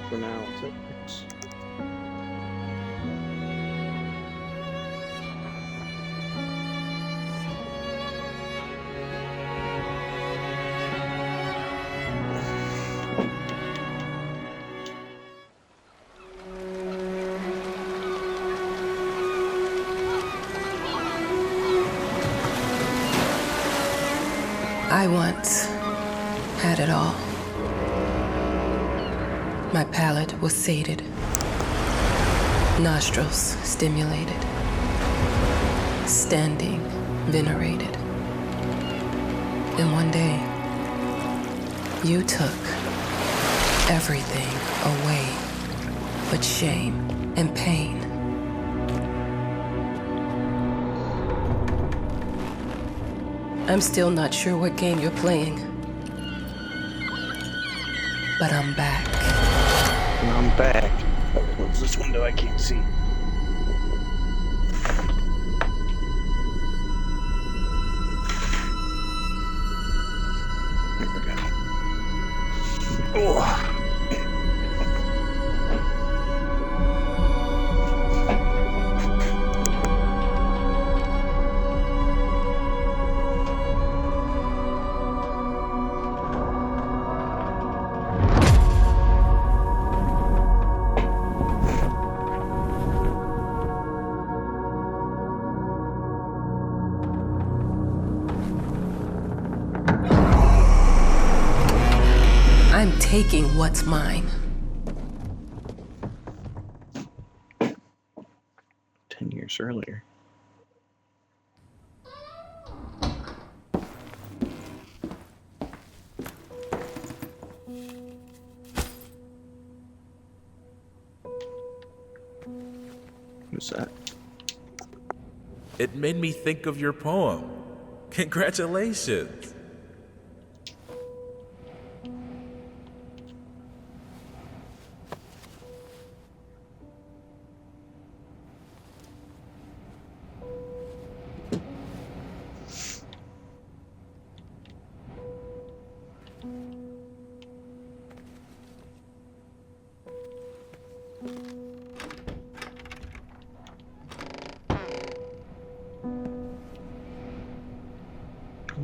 for now. It's I once had it all. My palate was sated, nostrils stimulated, standing venerated. And one day, you took everything away but shame and pain. I'm still not sure what game you're playing, but I'm back. and I'm back. Close this window. I can't see. There we go. Oh. I'm taking what's mine. 10 years earlier. Who's that? It made me think of your poem. Congratulations.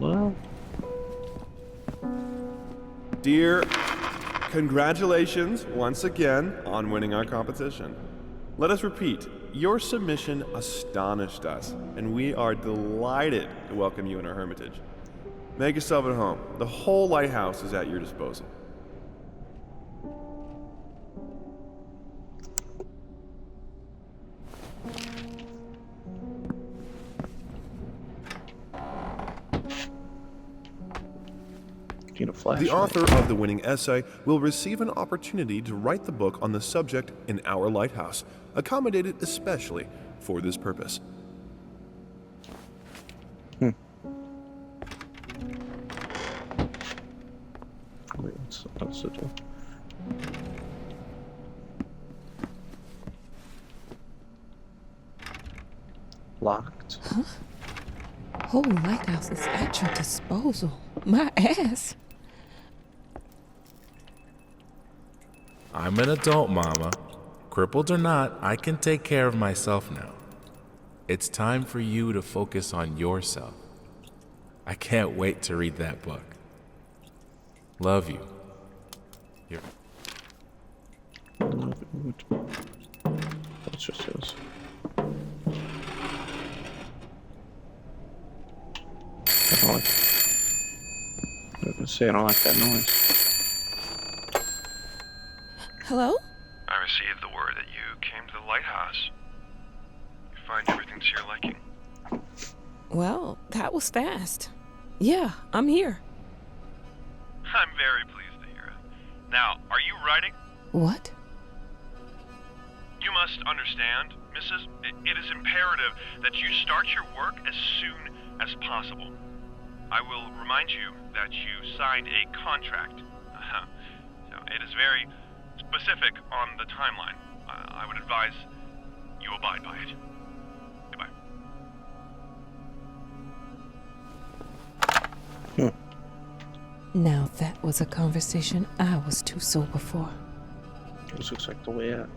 Hello? Dear, congratulations once again on winning our competition. Let us repeat, your submission astonished us, and we are delighted to welcome you in our hermitage. Make yourself at home. The whole lighthouse is at your disposal. Get a flashlight. The author of the winning essay will receive an opportunity to write the book on the subject in our lighthouse, accommodated especially for this purpose. Wait, what's the door? Locked. Whole lighthouse is at your disposal. My ass. I'm an adult, Mama. Crippled or not, I can take care of myself now. It's time for you to focus on yourself. I can't wait to read that book. Love you. Here. What's this? I don't like. I was gonna say I don't like that noise. Hello? I received the word that you came to the lighthouse. You find everything to your liking. Well, that was fast. Yeah, I'm here. I'm very pleased to hear it. Now, are you writing? What? You must understand, Mrs. It is imperative that you start your work as soon as possible. I will remind you that you signed a contract. So it is very specific on the timeline. I would advise you abide by it. Goodbye. Now that was a conversation I was too sober for. This looks like the way out.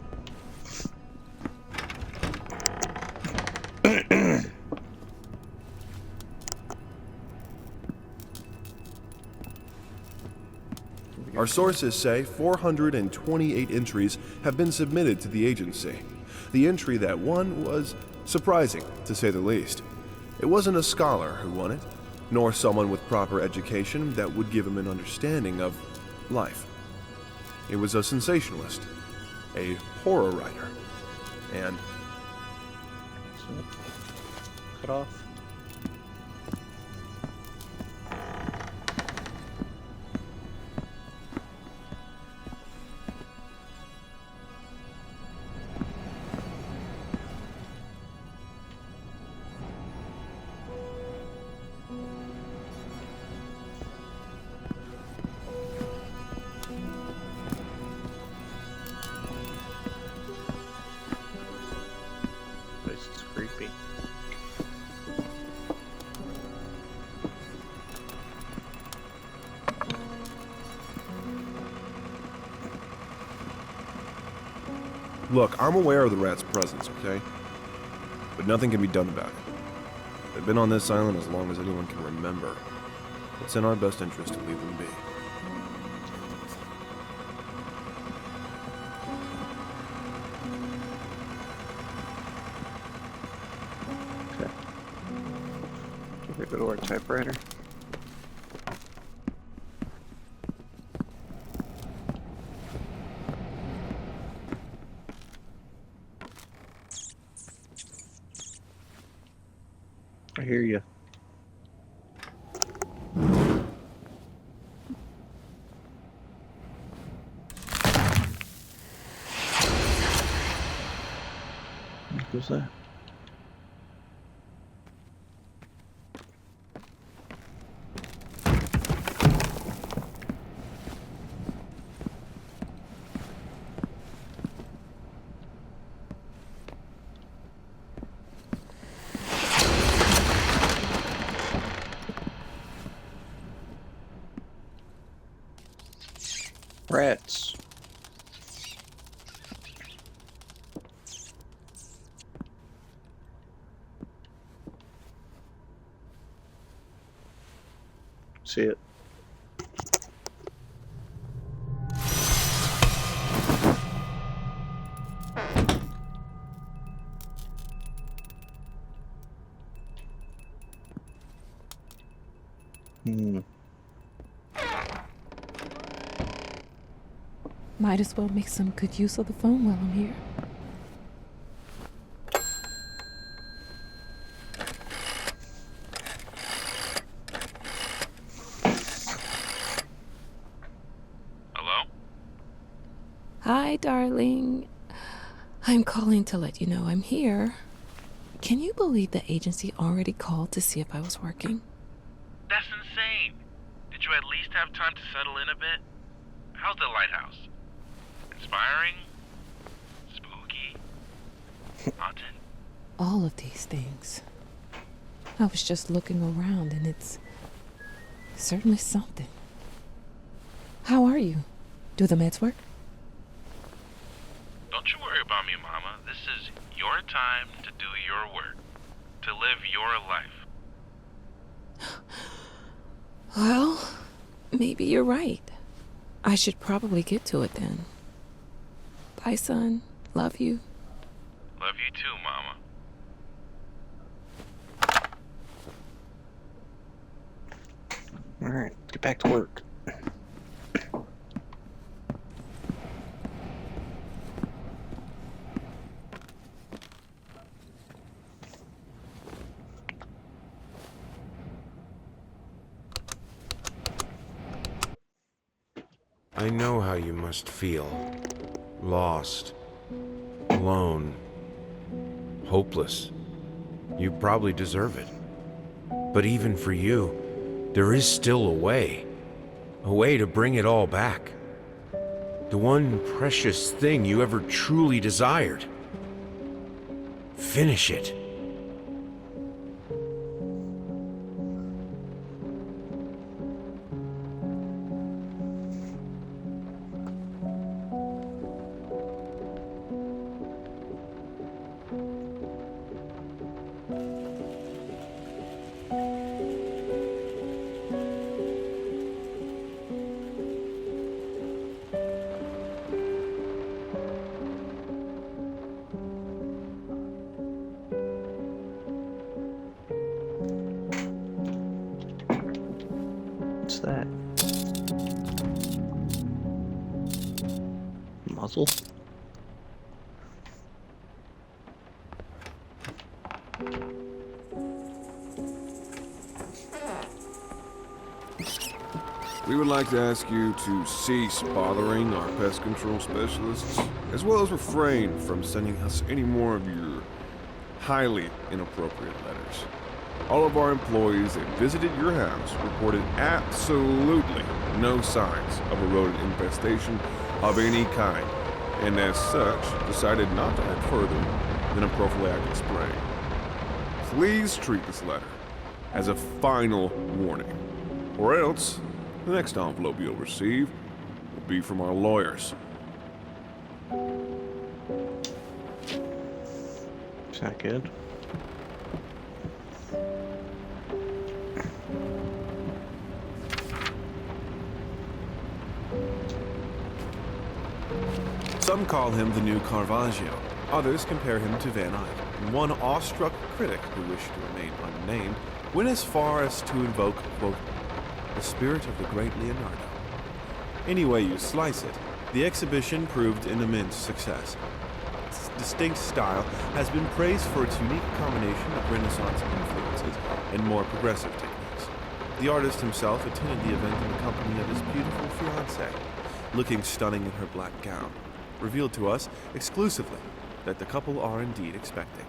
Our sources say 428 entries have been submitted to the agency. The entry that won was surprising, to say the least. It wasn't a scholar who won it, nor someone with proper education that would give him an understanding of life. It was a sensationalist, a horror writer, and So, cut off. This is creepy. look, I'm aware of the rat's presence, okay? But nothing can be done about it. They've been on this island as long as anyone can remember. It's in our best interest to leave them be. Okay. Give it go to our typewriter. I hear you. What was that? Rats. See it. Might as well make some good use of the phone while I'm here. Hello? Hi, darling. I'm calling to let you know I'm here. Can you believe the agency already called to see if I was working? That's insane. Did you at least have time to settle in a bit? How's the lighthouse? Inspiring? Spooky? Haunted? All of these things. I was just looking around and it's certainly something. How are you? Do the meds work? Don't you worry about me, Mama. This is your time to do your work. To live your life. Well, maybe you're right. I should probably get to it then. Bye, son. Love you. Love you too, Mama. Alright, get back to work. I know how you must feel. Lost. Alone. Hopeless. You probably deserve it. But even for you, there is still a way. A way to bring it all back. The one precious thing you ever truly desired. Finish it. puzzle. We would like to ask you to cease bothering our pest control specialists, as well as refrain from sending us any more of your highly inappropriate letters. All of our employees that visited your house reported absolutely no signs of a rodent infestation of any kind, and as such, decided not to act further than a prophylactic spray. Please treat this letter as a final warning, or else the next envelope you'll receive will be from our lawyers. Is that good? Some call him the new Caravaggio. Others compare him to Van Eyck. And one awestruck critic who wished to remain unnamed went as far as to invoke, quote, the spirit of the great Leonardo. Any way you slice it, the exhibition proved an immense success. Its distinct style has been praised for its unique combination of Renaissance influences and more progressive techniques. The artist himself attended the event in the company of his beautiful fiancée, looking stunning in her black gown, revealed to us exclusively that the couple are indeed expecting.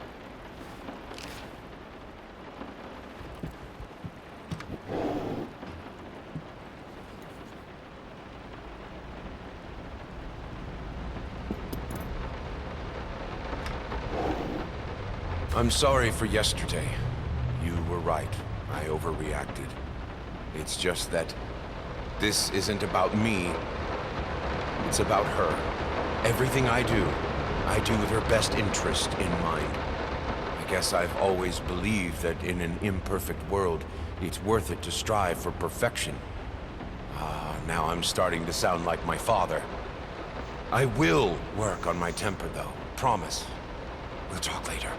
I'm sorry for yesterday. You were right. I overreacted. It's just that this isn't about me. It's about her. Everything I do with her best interest in mind. I guess I've always believed that in an imperfect world, it's worth it to strive for perfection. Now I'm starting to sound like my father. I will work on my temper, though. Promise. We'll talk later.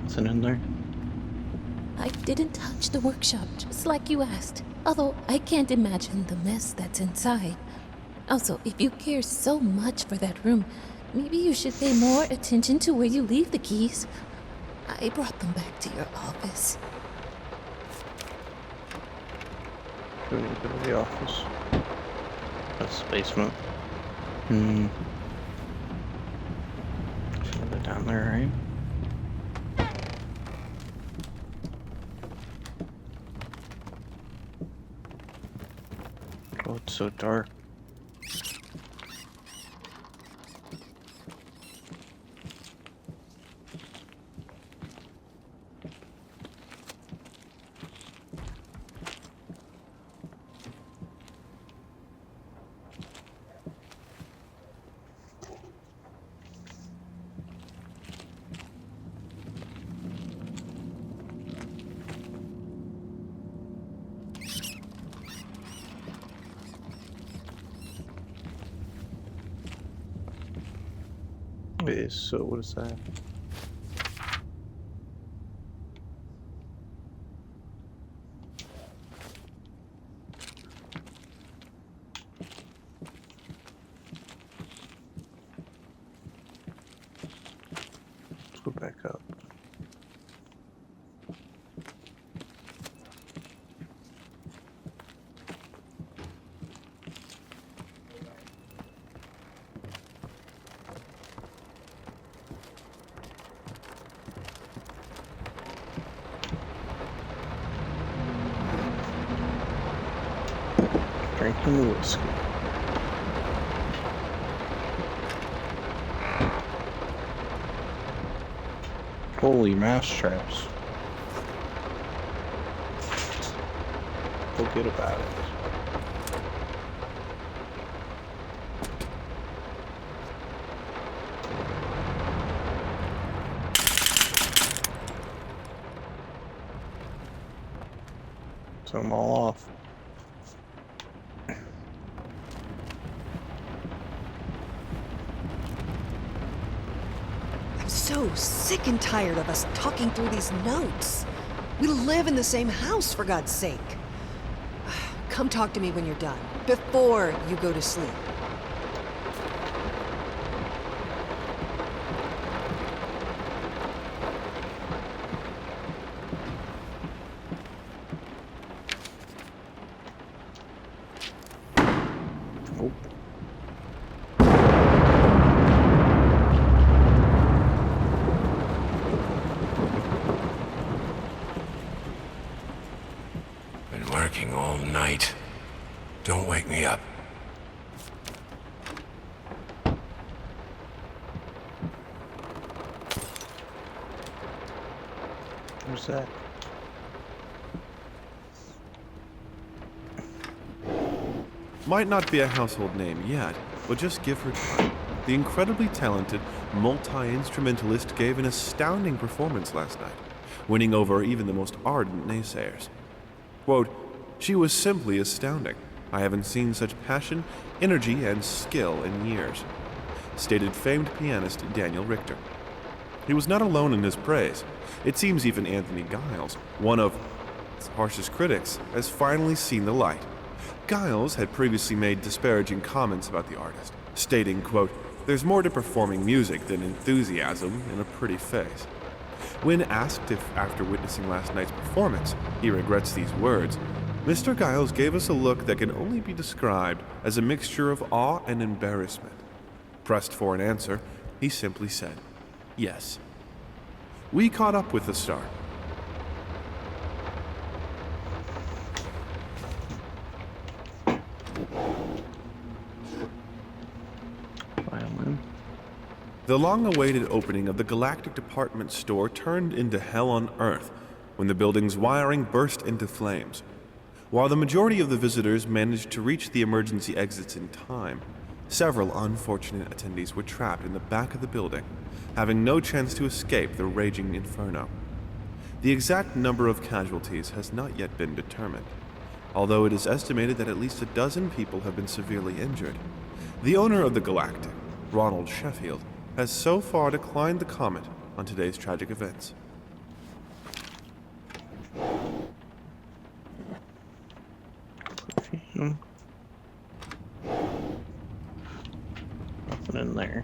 What's in there? I didn't touch the workshop, just like you asked. Although I can't imagine the mess that's inside. Also, if you care so much for that room, maybe you should pay more attention to where you leave the keys. I brought them back to your office. Do we need to go to the office? That's the basement. Further down there, right? Oh, it's so dark. So what is that? Let's go back up. Drinking the whiskey. Holy mouse traps. Forget about it. Set them all off. so sick and tired of us talking through these notes. We live in the same house, for God's sake. Come talk to me when you're done, before you go to sleep. Oh. Been working all night. Don't wake me up. Where's that? Might not be a household name yet, but just give her time. The incredibly talented multi-instrumentalist gave an astounding performance last night, winning over even the most ardent naysayers. Quote, "She was simply astounding. I haven't seen such passion, energy, and skill in years," stated famed pianist Daniel Richter. He was not alone in his praise. It seems even Anthony Giles, one of its harshest critics, has finally seen the light. Giles had previously made disparaging comments about the artist, stating, quote, "There's more to performing music than enthusiasm in a pretty face." When asked if, after witnessing last night's performance, he regrets these words, Mr. Giles gave us a look that can only be described as a mixture of awe and embarrassment. Pressed for an answer, he simply said, "Yes." We caught up with the star. Violin. The long-awaited opening of the Galactic Department Store turned into hell on Earth when the building's wiring burst into flames. While the majority of the visitors managed to reach the emergency exits in time, several unfortunate attendees were trapped in the back of the building, having no chance to escape the raging inferno. The exact number of casualties has not yet been determined, although it is estimated that at least a dozen people have been severely injured. The owner of the Galactic, Ronald Sheffield, has so far declined the comment on today's tragic events. Perfume. Nothing in there.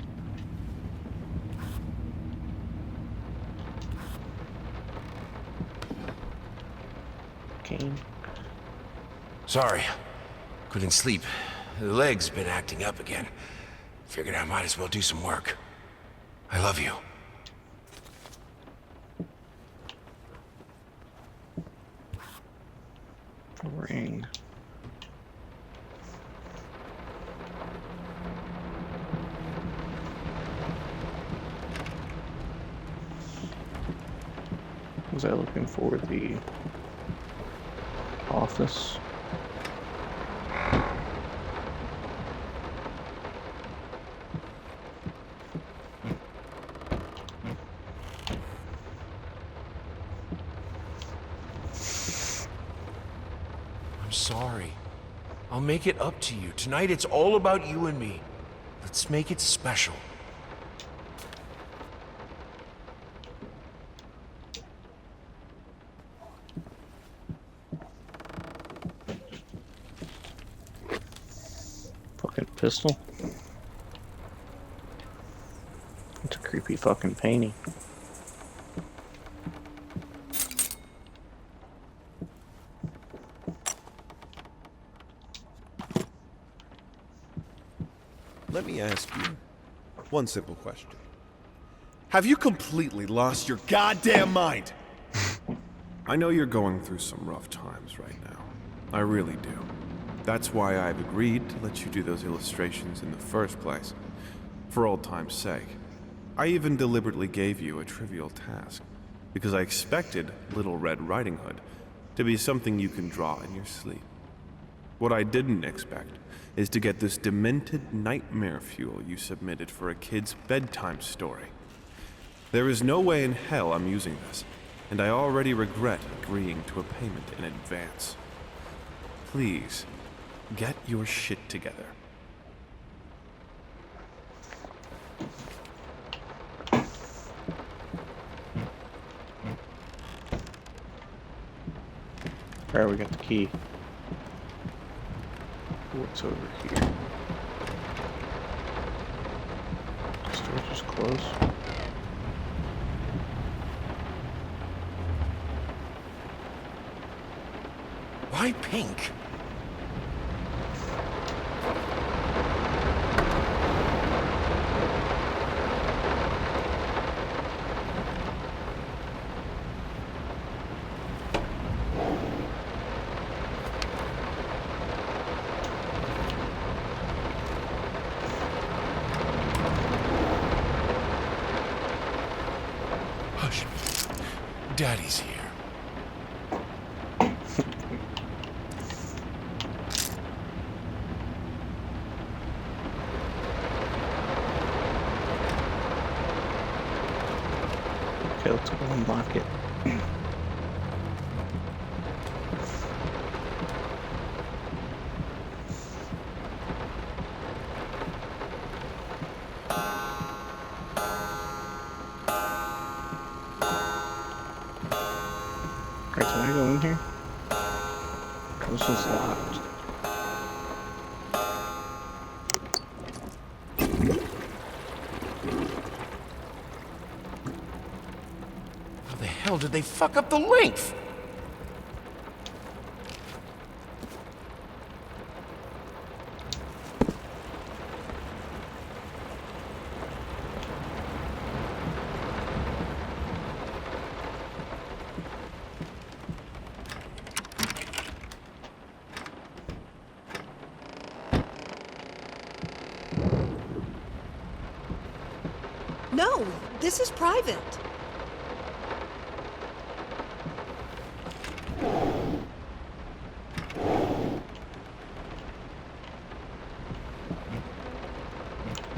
Cane. Sorry. Couldn't sleep. The leg's been acting up again. Figured I might as well do some work. I love you. Ring. Was I looking for the office? I'm sorry. I'll make it up to you. Tonight it's all about you and me. Let's make it special. Fucking pistol. It's a creepy fucking painting. Let me ask you one simple question. Have you completely lost your goddamn mind? I know you're going through some rough times right now. I really do. That's why I've agreed to let you do those illustrations in the first place. For old time's sake. I even deliberately gave you a trivial task, because I expected Little Red Riding Hood to be something you can draw in your sleep. What I didn't expect is to get this demented nightmare fuel you submitted for a kid's bedtime story. There is no way in hell I'm using this, and I already regret agreeing to a payment in advance. Please, get your shit together. Alright, we got the key. What's over here? This door just closed. Why pink? Hush. Daddy's here. Okay, let's go unlock it. Alright, so when I go in here, this is locked. How the hell did they fuck up the length? No, this is private.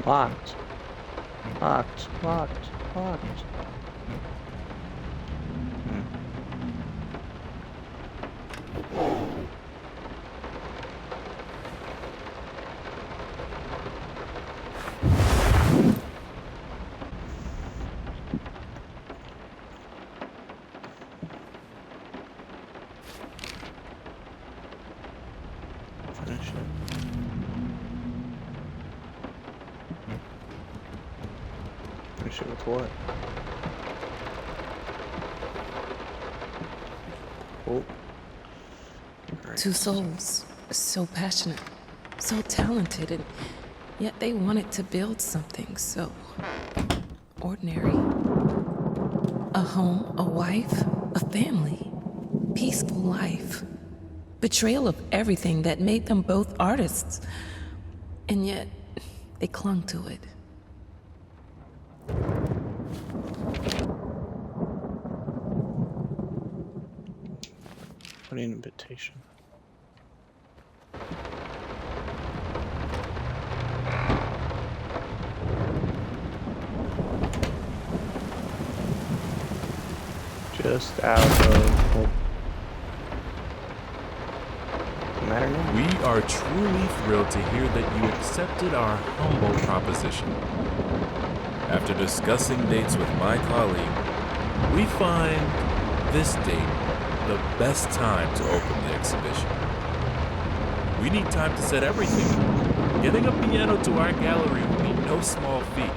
Locked. Locked. Locked. Locked. Finish it. Finish it with what? Oh. Alright. Two souls, so passionate, so talented, and yet they wanted to build something so ordinary. A home, a wife, a family, peaceful life. Betrayal of everything that made them both artists, and yet they clung to it. What an invitation. Just out of... Well, doesn't matter now. We are truly thrilled to hear that you accepted our humble proposition. After discussing dates with my colleague, we find this date the best time to open the exhibition. We need time to set everything up. Getting a piano to our gallery will be no small feat.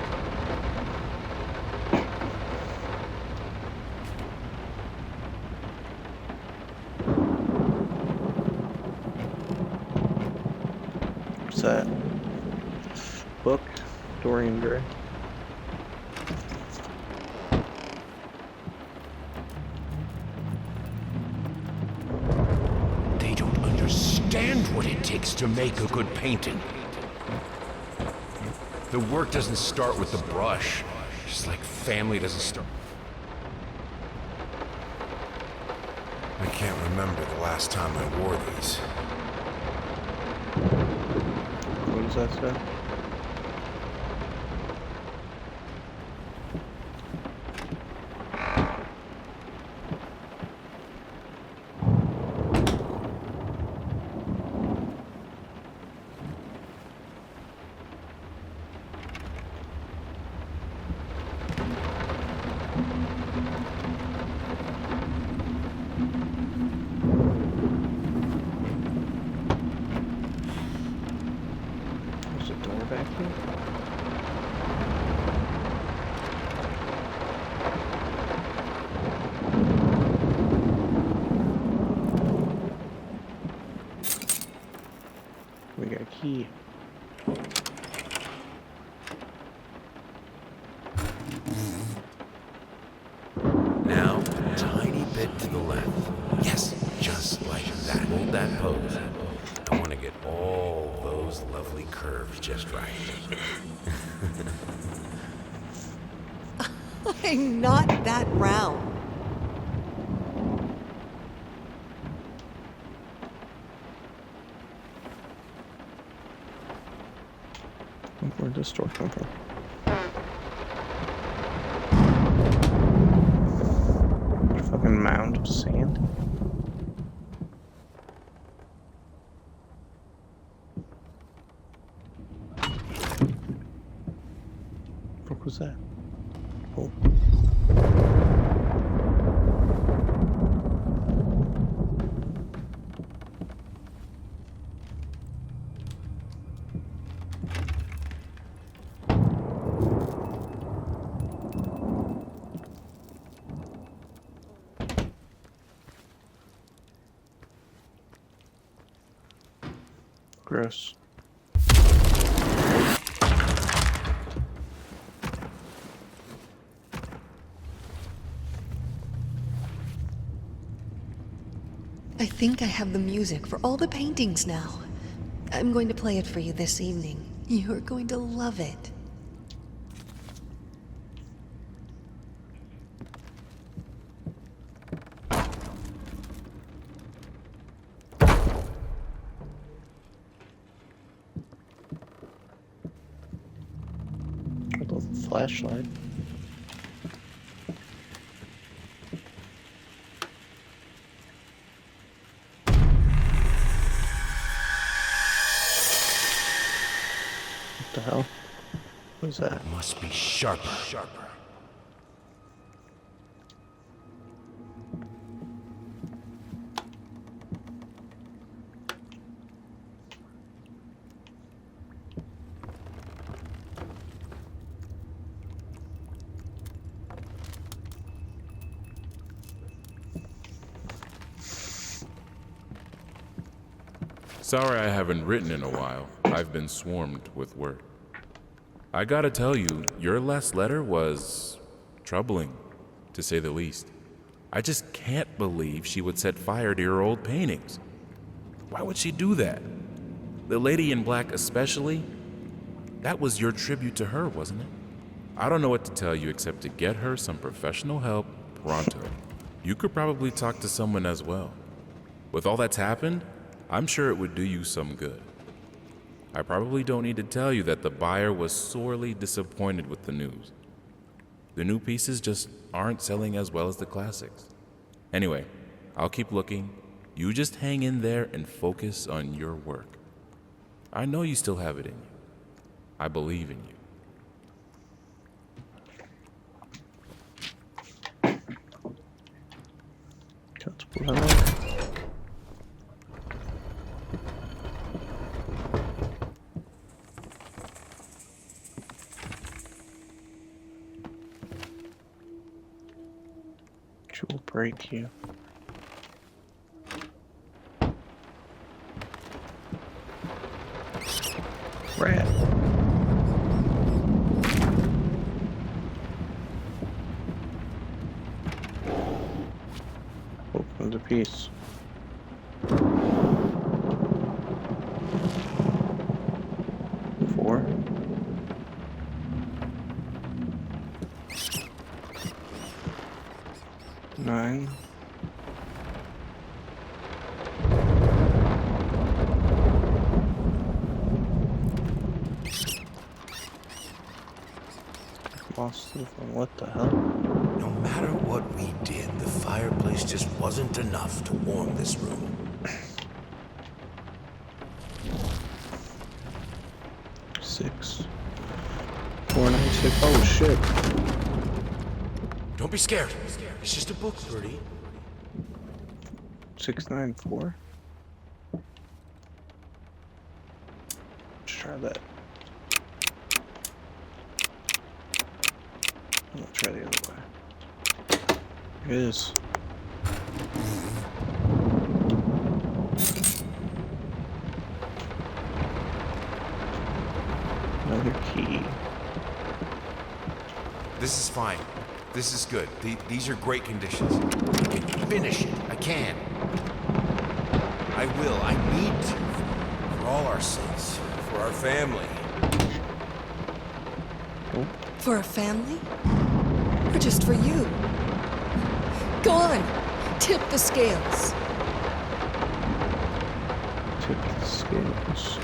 What's that? Book? Dorian Gray. They don't understand what it takes to make a good painting. The work doesn't start with the brush, just like family doesn't start. I can't remember the last time I wore these. What does that say? key. Now, a tiny bit to the left. Yes, just like that. Hold that pose. I want to get all those lovely curves just right. I'm not that round. Where'd this door come from? A fucking mound of sand. What was that? Oh. Gross. I think I have the music for all the paintings now. I'm going to play it for you this evening. You're going to love it. A little flashlight. What the hell? What is that? Must be sharper. Sorry I haven't written in a while. I've been swarmed with work. I gotta tell you, your last letter was troubling, to say the least. I just can't believe she would set fire to your old paintings. Why would she do that? The lady in black especially? That was your tribute to her, wasn't it? I don't know what to tell you except to get her some professional help pronto. You could probably talk to someone as well. With all that's happened, I'm sure it would do you some good. I probably don't need to tell you that the buyer was sorely disappointed with the news. The new pieces just aren't selling as well as the classics. Anyway, I'll keep looking. You just hang in there and focus on your work. I know you still have it in you. I believe in you. Let's put it on there. Which will break you. Rat. Open the piece. Four. Nine. Lost the phone. What the hell? No matter what we did, the fireplace just wasn't enough to warm this room. 6. 496. Oh shit. Don't be scared. It's just a book, Birdie. 694. Let's try that. I'm gonna try the other way. It is. This is fine. This is good. These are great conditions. I can finish it. I can. I will. I need to. For all our sakes. For our family. For a family? Or just for you? Go on! Tip the scales! Tip the scales.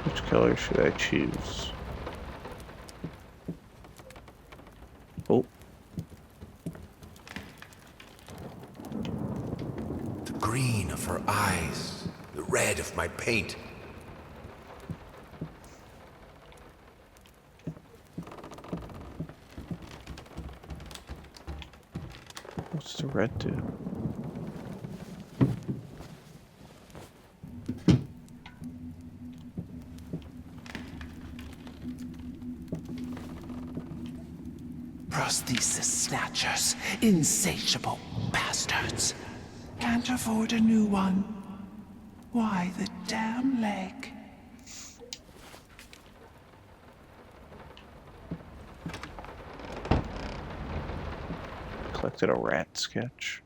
Which color should I choose? Oh. The green of her eyes. The red of my paint. What's the red do? Prosthesis snatchers, insatiable bastards. Can't afford a new one. Why the damn leg? Collected a rat sketch.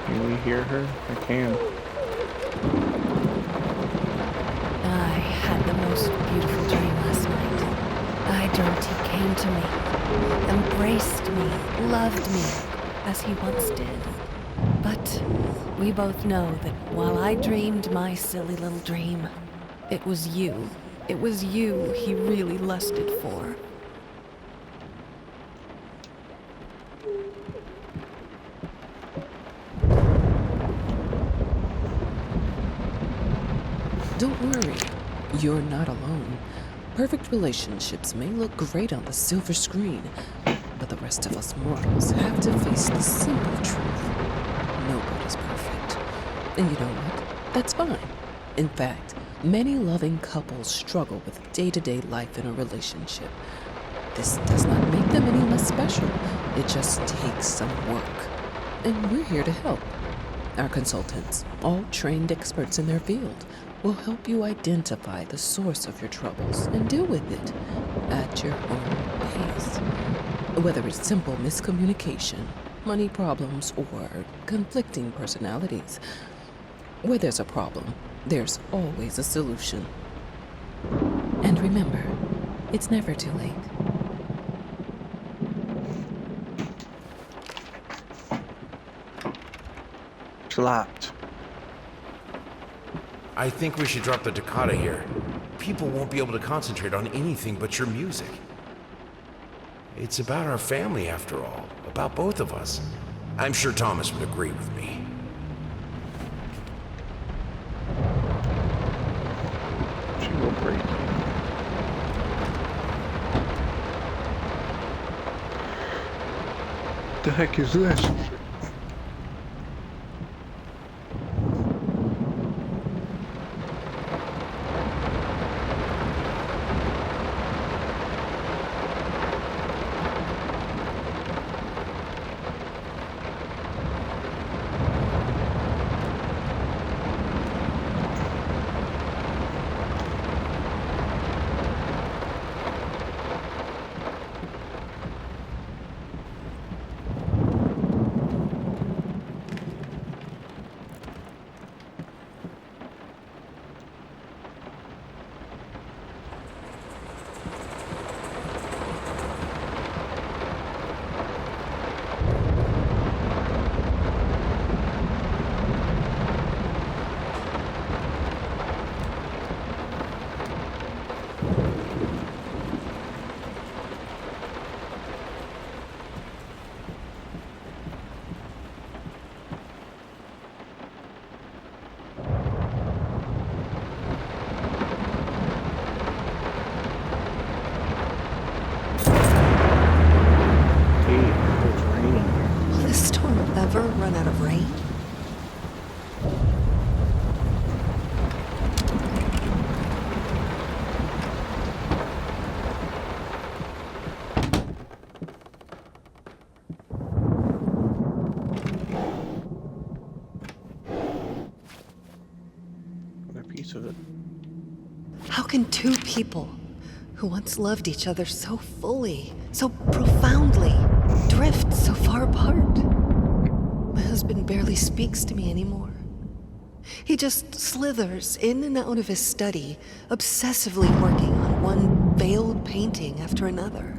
Can we hear her? I can. I had the most beautiful dream last night. I dreamt he came to me, embraced me, loved me, as he once did. But we both know that while I dreamed my silly little dream, it was you. It was you he really lusted for. Don't worry, you're not alone. Perfect relationships may look great on the silver screen, but the rest of us mortals have to face the simple truth. Nobody's perfect. And you know what? That's fine. In fact, many loving couples struggle with day-to-day life in a relationship. This does not make them any less special. It just takes some work. And we're here to help. Our consultants, all trained experts in their field, will help you identify the source of your troubles and deal with it at your own pace. Whether it's simple miscommunication, money problems, or conflicting personalities, where there's a problem, there's always a solution. And remember, it's never too late. It's locked. I think we should drop the toccata here. People won't be able to concentrate on anything but your music. It's about our family, after all. About both of us. I'm sure Thomas would agree with me. She will break. The heck is this? parts of it. How can two people who once loved each other so fully, so profoundly, drift so far apart? My husband barely speaks to me anymore. He just slithers in and out of his study, obsessively working on one veiled painting after another.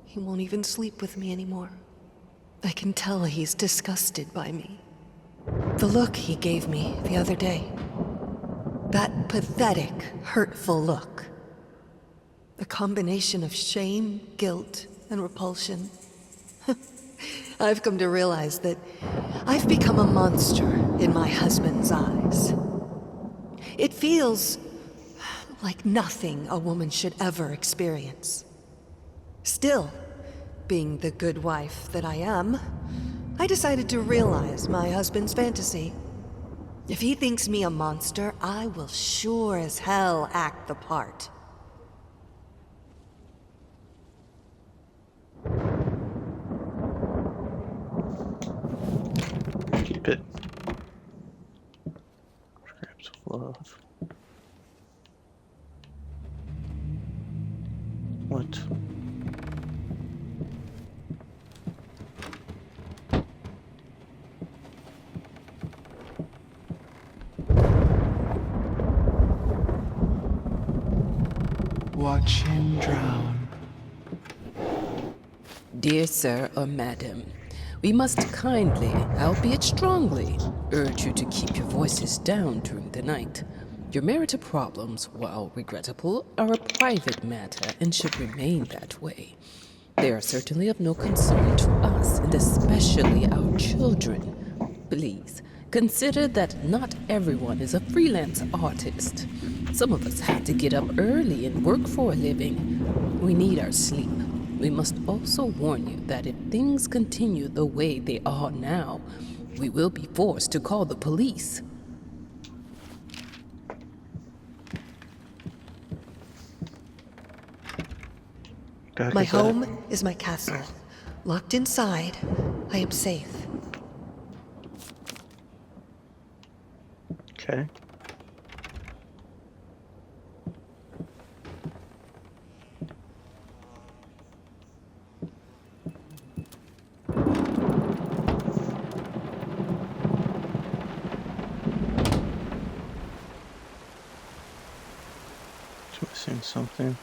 He won't even sleep with me anymore. I can tell he's disgusted by me. The look he gave me the other day. That pathetic, hurtful look. A combination of shame, guilt, and repulsion. I've come to realize that I've become a monster in my husband's eyes. It feels like nothing a woman should ever experience. Still, being the good wife that I am, I decided to realize my husband's fantasy. If he thinks me a monster, I will sure as hell act the part. Keep it. Scraps of love. What? Watch him drown. Dear sir or madam, we must kindly, albeit strongly, urge you to keep your voices down during the night. Your marital problems, while regrettable, are a private matter and should remain that way. They are certainly of no concern to us, and especially our children. Please, consider that not everyone is a freelance artist. Some of us have to get up early and work for a living. We need our sleep. We must also warn you that if things continue the way they are now, we will be forced to call the police. My home is my castle. Locked inside, I am safe. Okay. Missing something.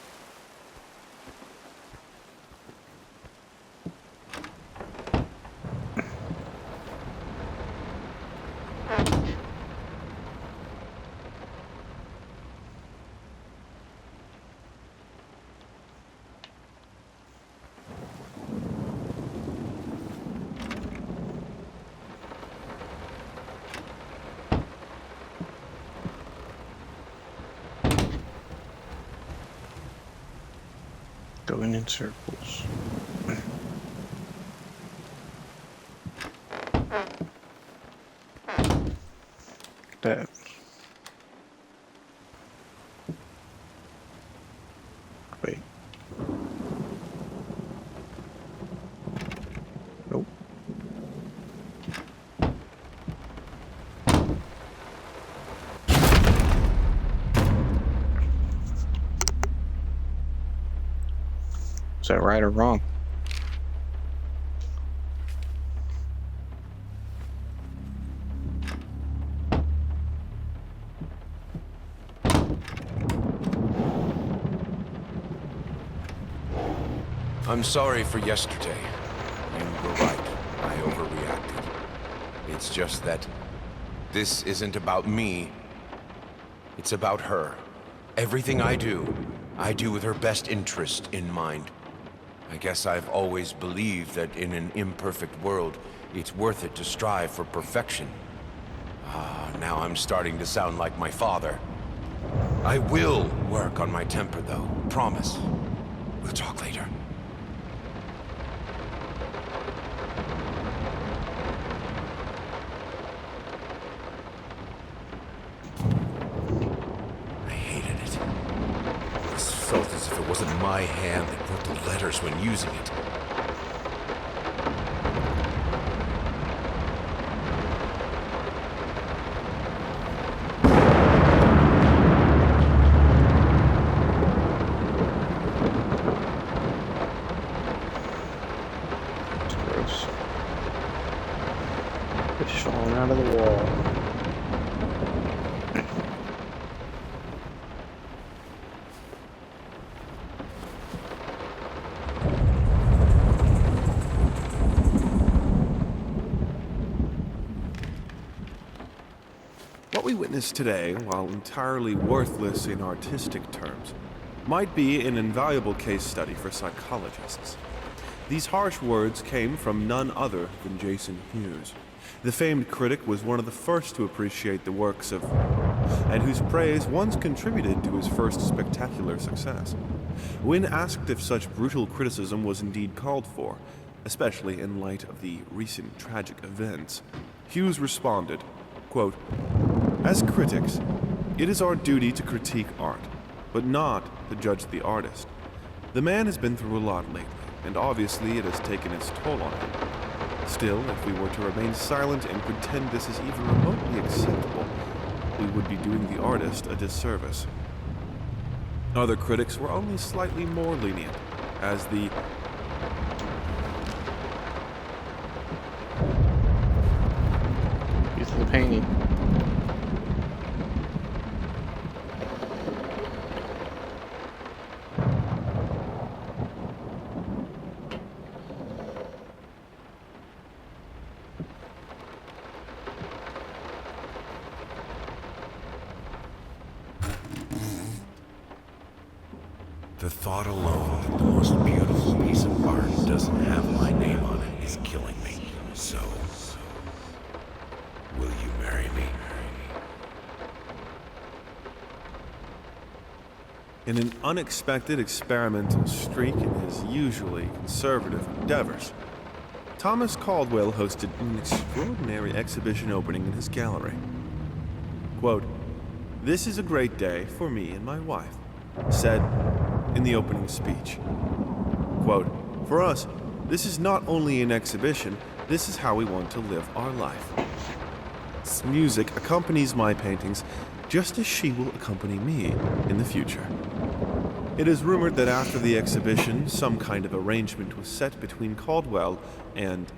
Going in circles. That. Wait. Nope. Is that right or wrong? I'm sorry for yesterday. You were right. I overreacted. It's just that this isn't about me. It's about her. Everything I do with her best interest in mind. I guess I've always believed that in an imperfect world, it's worth it to strive for perfection. Now I'm starting to sound like my father. I will work on my temper, though. Promise. We'll talk later. I hated it. It felt as if it wasn't my hand that wrote the letters when using it. Fish falling out of the wall. What we witness today, while entirely worthless in artistic terms, might be an invaluable case study for psychologists. These harsh words came from none other than Jason Hughes. The famed critic was one of the first to appreciate the works of, and whose praise once contributed to his first spectacular success. When asked if such brutal criticism was indeed called for, especially in light of the recent tragic events, Hughes responded, quote, "As critics, it is our duty to critique art, but not to judge the artist. The man has been through a lot lately, and obviously it has taken its toll on him. Still, if we were to remain silent and pretend this is even remotely acceptable, we would be doing the artist a disservice." Other critics were only slightly more lenient, as the Use the painting. The thought alone that the most beautiful piece of art doesn't have my name on it is killing me. So, will you marry me? in an unexpected experimental streak in his usually conservative endeavors, Thomas Caldwell hosted an extraordinary exhibition opening in his gallery. Quote, "This is a great day for me and my wife," said in the opening speech. Quote, "For us, this is not only an exhibition, this is how we want to live our life. Music accompanies my paintings just as she will accompany me in the future." It is rumored that after the exhibition, some kind of arrangement was set between Caldwell and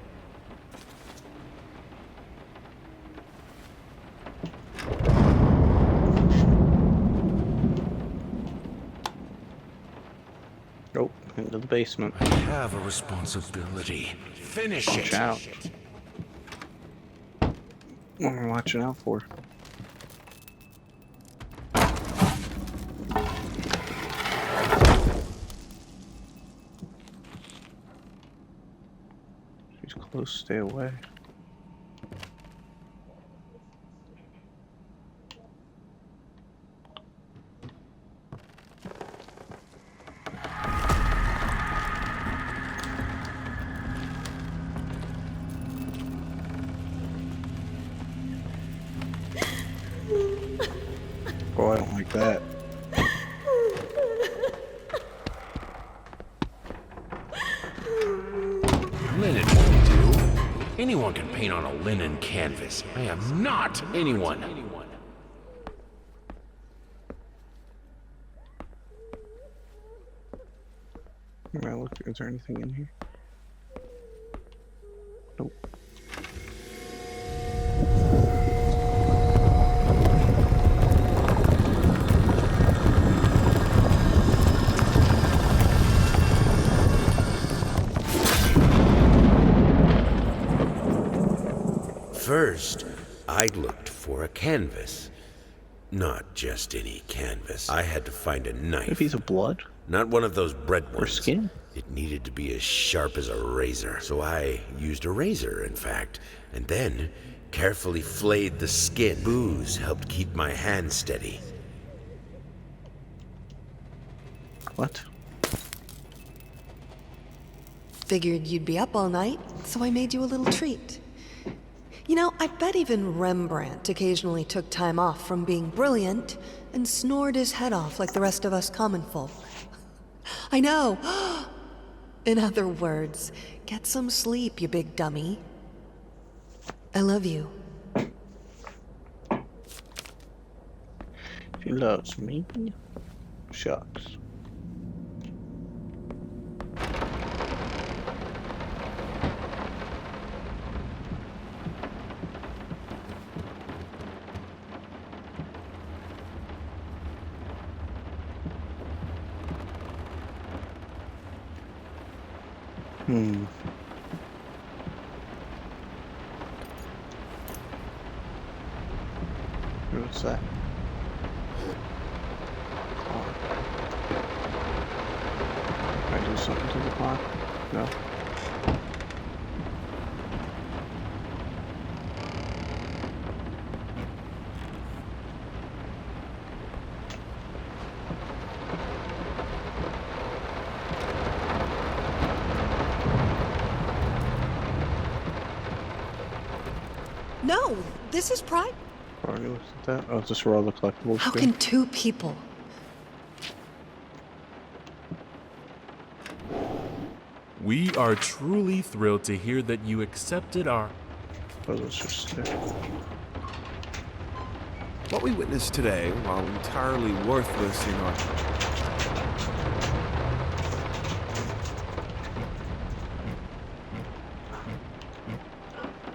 Oh, into the basement. I have a responsibility. Finish Watch it. out. What am I watching out for? She's close, stay away. Oh, I don't like that. Linen won't do. Anyone can paint on a linen canvas. I am not anyone. Alright, look, is there anything in here? Nope. First, I looked for a canvas. Not just any canvas. I had to find a knife. If he's a blood? Not one of those bread ones. Or skin? It needed to be as sharp as a razor. So I used a razor, in fact, and then carefully flayed the skin. Booze helped keep my hand steady. What? Figured you'd be up all night, so I made you a little treat. You know, I bet even Rembrandt occasionally took time off from being brilliant and snored his head off like the rest of us common folk. I know. In other words, get some sleep, you big dummy. I love you. She loves me. Shucks. What's that? Clock. Can I do something to the clock? No. No, this is private. Already looked at that. Oh, is this where all the collectibles How go? can two people? We are truly thrilled to hear that you accepted our. Oh, let's just What we witnessed today, while entirely worthless in our...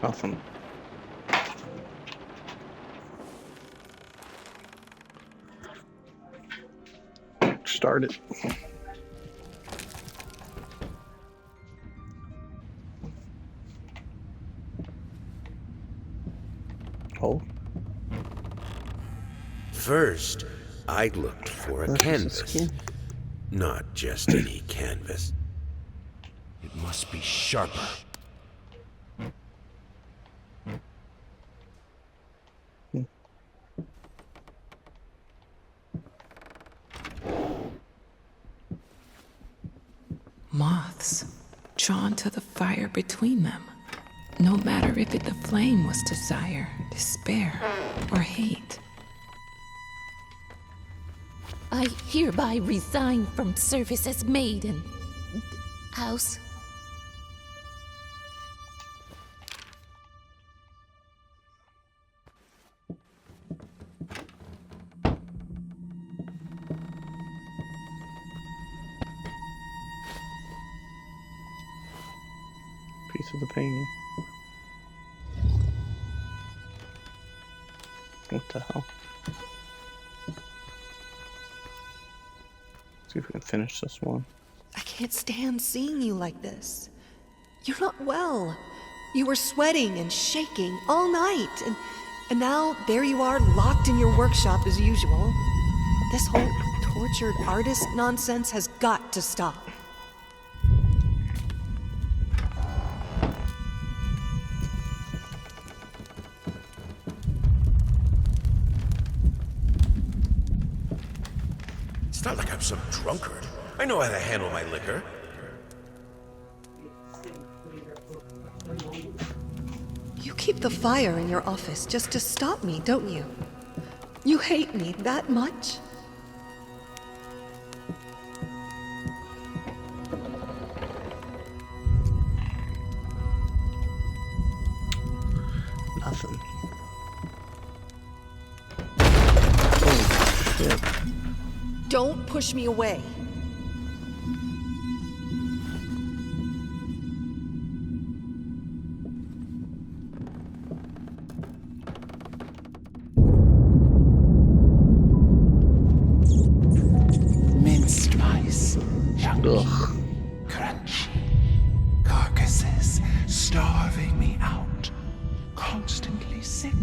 nothing. Start it. Oh, First, I looked for a that's canvas. skin. Not just any canvas. It must be sharper. Moths drawn to the fire between them. No matter if the flame was desire, despair, or hate. I hereby resign from service as maid in house. Piece of the painting. What the hell? See if we can finish this one. I can't stand seeing you like this. You're not well. You were sweating and shaking all night, and now there you are, locked in your workshop as usual. This whole tortured artist nonsense has got to stop. It's not like I'm some drunkard. I know how to handle my liquor. You keep the fire in your office just to stop me, don't you? You hate me that much? Nothing. Holy shit. Don't push me away. Minced mice, chunky, Ugh. crunchy, carcasses starving me out, constantly sick.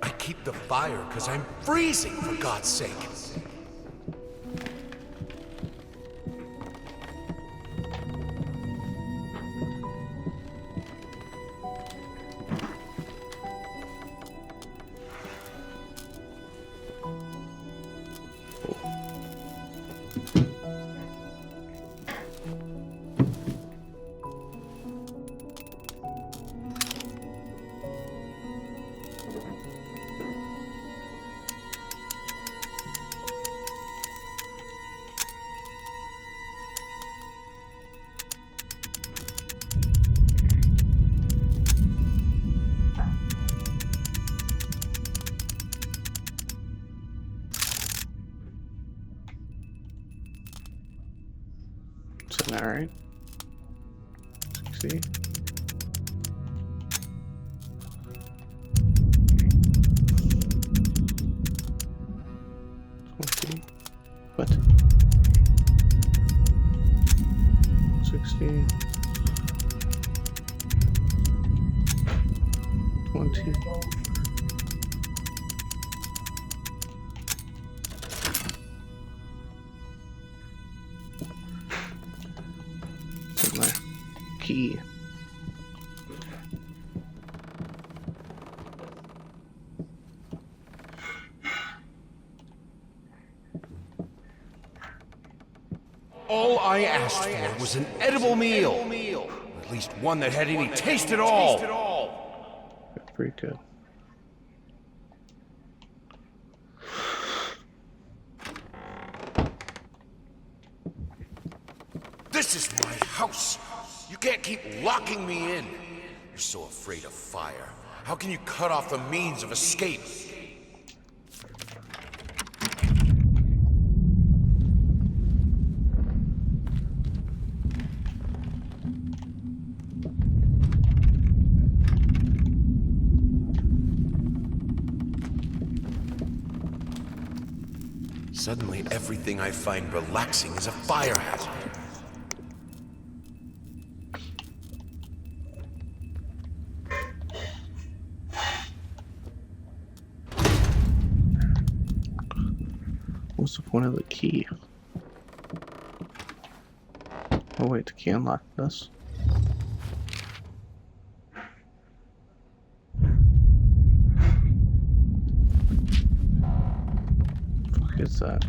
I keep the fire because I'm freezing, for God's sake. Isn't that right? See? see. 20. Where's my key? All I asked for was an edible meal. At least one that had any taste at all. Pretty good. This is my house. You can't keep locking me in. You're so afraid of fire. How can you cut off the means of escape? Suddenly, everything I find relaxing is a fire hazard. What's the point of the key? Oh wait, the key unlocked this. What is that?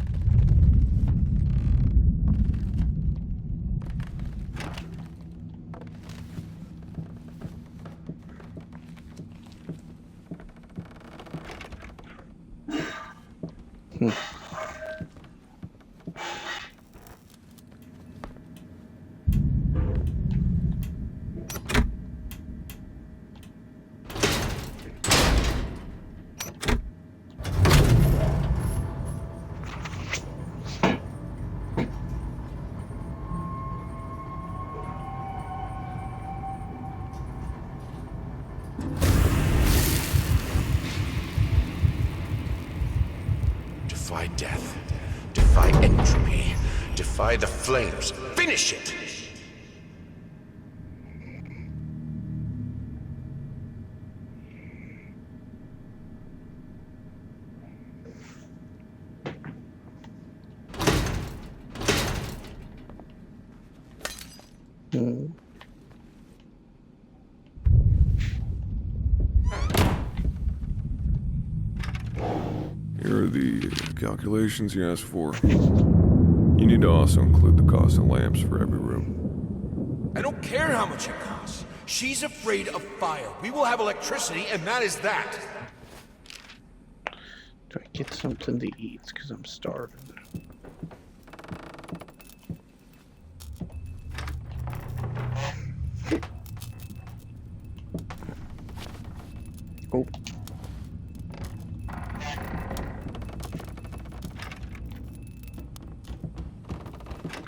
Defy death. Defy entropy. Defy the flames. Finish it! Here are the calculations you asked for. You need to also include the cost of lamps for every room. I don't care how much it costs. She's afraid of fire. We will have electricity, and that is that. Do I get something to eat? Because I'm starving. Oh.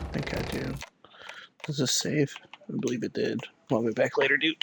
I think I do. Does this save? I believe it did. I'll be back later, dude.